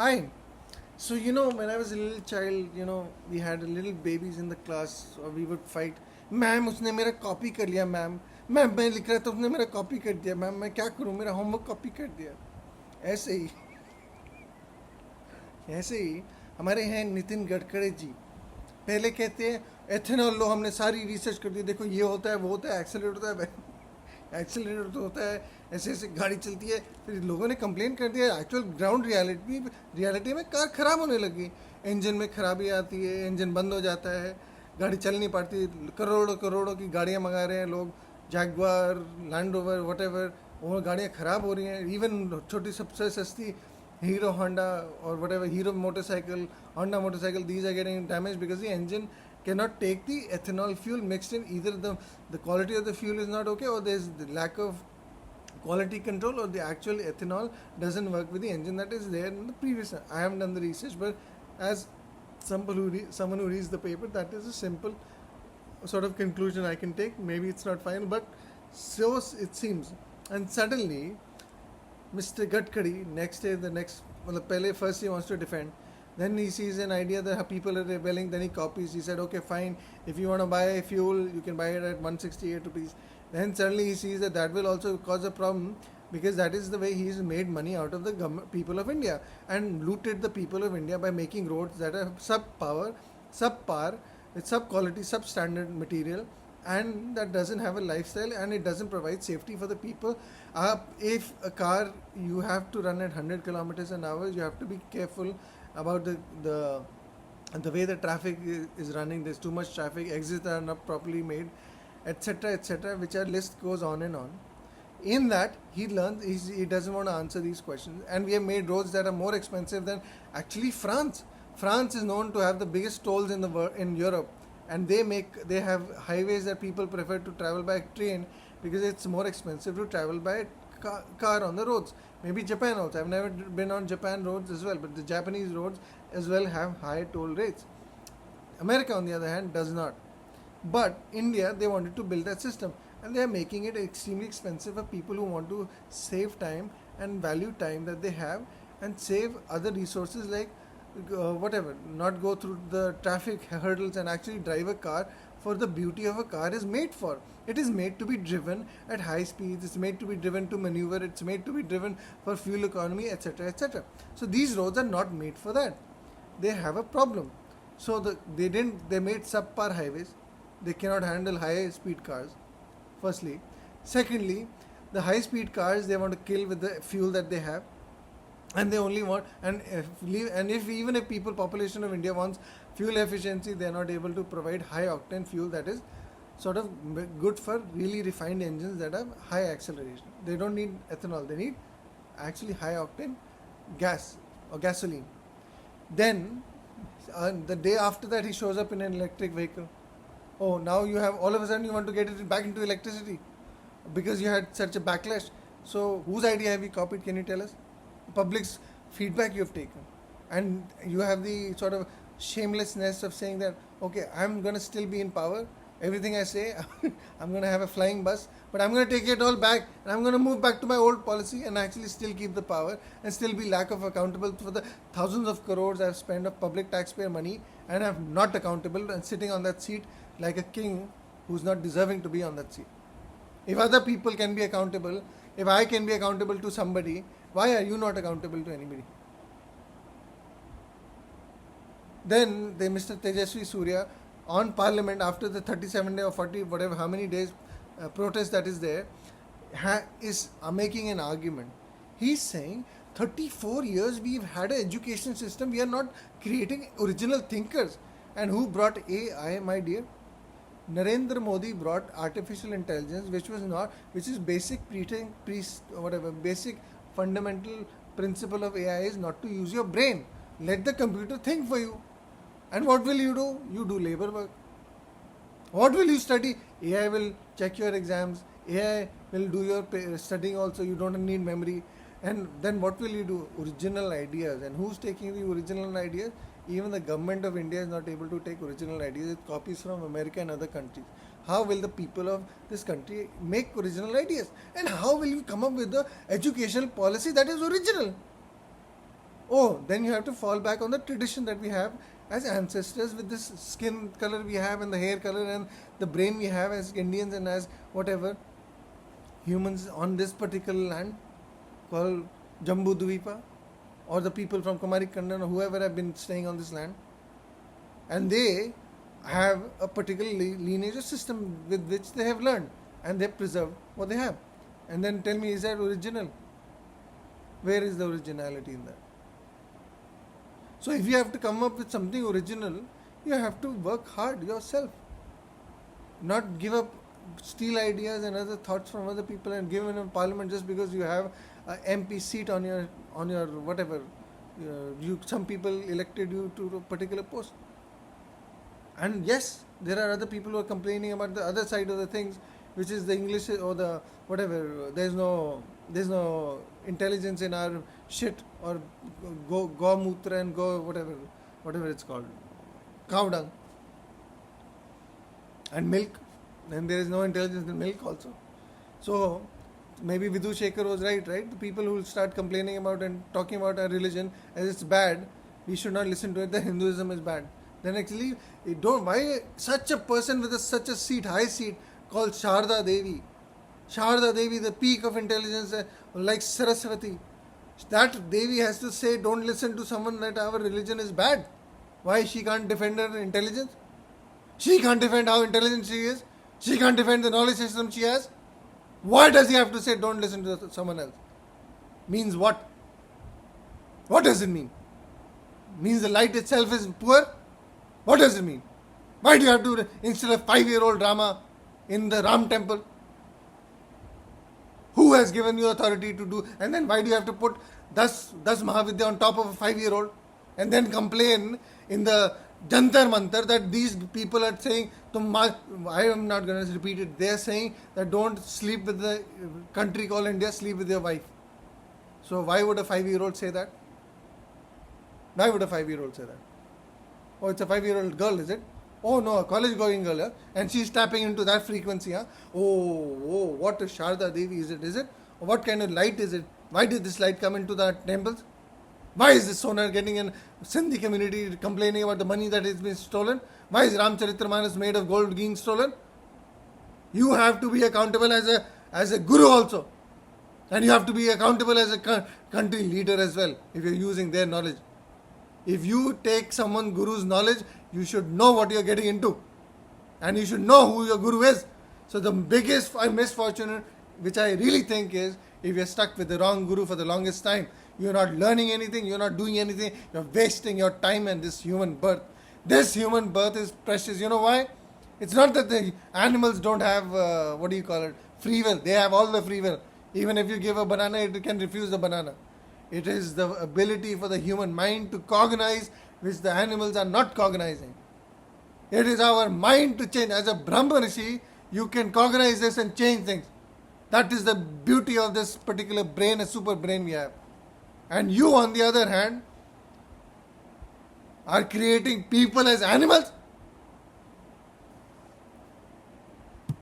Hi. So, when I was a little child, we had little babies in the class, or we would fight. Ma'am उसने मेरा copy कर लिया ma'am ma'am मैं लिख रहा था उसने मेरा कॉपी कर दिया मैम मैं क्या करूं मेरा होमवर्क कॉपी कर दिया ऐसे ही ऐसे ही हमारे हैं नितिन गडकरी जी पहले कहते हैं एथेनॉल लो हमने सारी रिसर्च कर दी देखो ये होता है वो होता है एक्सेलरेट होता है एक्सेलरेटर तो होता है ऐसे ऐसे गाड़ी चलती है फिर लोगों ने कंप्लेन कर दिया एक्चुअल ग्राउंड रियलिटी में कार ख़राब होने लगी इंजन में खराबी आती है इंजन बंद हो जाता है गाड़ी चल नहीं पाती करोड़ों करोड़ों की गाड़ियाँ मंगा रहे हैं लोग Jaguar land rover what ever वो गाड़ियाँ ख़राब हो रही हैं इवन छोटी सबसे सस्ती हीरो होंडा और whatever Hero motorcycle Honda motorcycle these are getting damage because the engine cannot take the ethanol fuel mixed in either the quality of the fuel is not okay or there's the lack of quality control or the actual ethanol doesn't work with the engine that is there in the previous. I haven't done the research, but as someone who reads the paper, that is a simple sort of conclusion I can take. Maybe it's not final, but so it seems. And suddenly Mr. Gadkari next day, the next, well, Pele first he wants to defend. Then he sees an idea that people are rebelling. Then he copies. He said, "Okay, fine. If you want to buy fuel, you can buy it at 168 rupees." Then suddenly he sees that that will also cause a problem because that is the way he's made money out of the people of India and looted the people of India by making roads that are subpar, with sub quality, substandard material, and that doesn't have a lifestyle and it doesn't provide safety for the people. If a car you have to run at 100 kilometers an hour, you have to be careful about the way the traffic is running. There's too much traffic, exits are not properly made, etc., which our list goes on and on. In that he learns he doesn't want to answer these questions, and we have made roads that are more expensive than actually France is known to have the biggest tolls in the world, in Europe, and they have highways that people prefer to travel by train because it's more expensive to travel by car on the roads. Maybe Japan also. I've never been on Japan roads as well, but the Japanese roads as well have high toll rates. America, on the other hand, does not. But India, they wanted to build that system, and they are making it extremely expensive for people who want to save time and value time that they have, and save other resources like whatever, not go through the traffic hurdles and actually drive a car for the beauty of a car is made for. It is made to be driven at high speeds, it's made to be driven to maneuver, it's made to be driven for fuel economy, etc. So these roads are not made for that. They have a problem. So they made subpar highways. They cannot handle high speed cars. Firstly. Secondly, the high speed cars they want to kill with the fuel that they have, and they only want if even if people population of India wants fuel efficiency, they are not able to provide high octane fuel that is sort of good for really refined engines that have high acceleration. They don't need ethanol, they need actually high octane gas or gasoline. Then the day after that he shows up in an electric vehicle. Oh, now you have all of a sudden you want to get it back into electricity because you had such a backlash. So whose idea have you copied? Can you tell us? Public's feedback you have taken, and you have the sort of shamelessness of saying that okay, I'm going to still be in power, everything I say I'm going to have a flying bus, but I'm going to take it all back and I'm going to move back to my old policy and actually still keep the power and still be lack of accountable for the thousands of crores I've spent of public taxpayer money, and I'm not accountable and sitting on that seat like a king who's not deserving to be on that seat. If other people can be accountable, if I can be accountable to somebody, why are you not accountable to anybody? Then Mr. Tejasvi Surya on Parliament after the 37 day or 40 whatever how many days protest that is there is making an argument. He's saying 34 years we've had an education system, we are not creating original thinkers. And who brought AI, my dear? Narendra Modi brought artificial intelligence, which is basic basic fundamental principle of AI is not to use your brain. Let the computer think for you. And what will you do? You do labor work. What will you study? AI will check your exams. AI will do your studying also. You don't need memory. And then what will you do? Original ideas. And who's taking the original ideas? Even the government of India is not able to take original ideas. It copies from America and other countries. How will the people of this country make original ideas? And how will you come up with the educational policy that is original? Oh, then you have to fall back on the tradition that we have as ancestors, with this skin color we have and the hair color and the brain we have as Indians and as whatever humans on this particular land called Jambu Dvipa, or the people from Kumari Kandan or whoever have been staying on this land. And they have a particular lineage or system with which they have learned, and they preserve what they have. And then tell me, is that original? Where is the originality in that? So if you have to come up with something original, you have to work hard yourself. Not give up, steal ideas and other thoughts from other people and give them in parliament just because you have a MP seat on your whatever. Some people elected you to a particular post. And yes, there are other people who are complaining about the other side of the things, which is the English or the whatever. There's no intelligence in our shit, or go mutra and go whatever it's called, cow dung and milk. Then there is no intelligence in milk also. So maybe Vidhu Shekhar was right. The people who will start complaining about and talking about our religion as it's bad, we should not listen to it, that Hinduism is bad. Then actually, why such a person with such a seat, high seat, called Sharda Devi, the peak of intelligence, like Saraswati, that Devi has to say, don't listen to someone that our religion is bad. Why she can't defend her intelligence? She can't defend how intelligent she is. She can't defend the knowledge system she has. Why does he have to say, don't listen to someone else? Means what? What does it mean? Means the light itself is poor? What does it mean? Why do you have to instill a 5-year-old drama in the Ram temple? Who has given you authority to do? And then why do you have to put Das Mahavidya on top of a 5-year-old? And then complain in the Jantar Mantar that these people are saying, I am not going to repeat it, they are saying that don't sleep with the country called India, sleep with your wife. So why would a 5-year-old say that? Why would a 5-year-old say that? Oh, it's a 5-year-old girl, is it? Oh no, a college going girl, yeah? And she's tapping into that frequency. Huh? Oh, what a Sharda Devi is it? What kind of light is it? Why did this light come into the temples? Why is this sonar getting in Sindhi community complaining about the money that has been stolen? Why is Ramcharitramanas made of gold being stolen? You have to be accountable as a guru also. And you have to be accountable as a country leader as well, if you're using their knowledge. If you take someone guru's knowledge, you should know what you're getting into. And you should know who your guru is. So the biggest misfortune, which I really think is, if you're stuck with the wrong guru for the longest time, you're not learning anything, you're not doing anything, you're wasting your time and this human birth. This human birth is precious. You know why? It's not that the animals don't have, free will. They have all the free will. Even if you give a banana, it can refuse the banana. It is the ability for the human mind to cognize which the animals are not cognizing. It is our mind to change. As a Brahma Rishi, you can cognize this and change things. That is the beauty of this particular brain, a super brain we have. And you, on the other hand, are creating people as animals.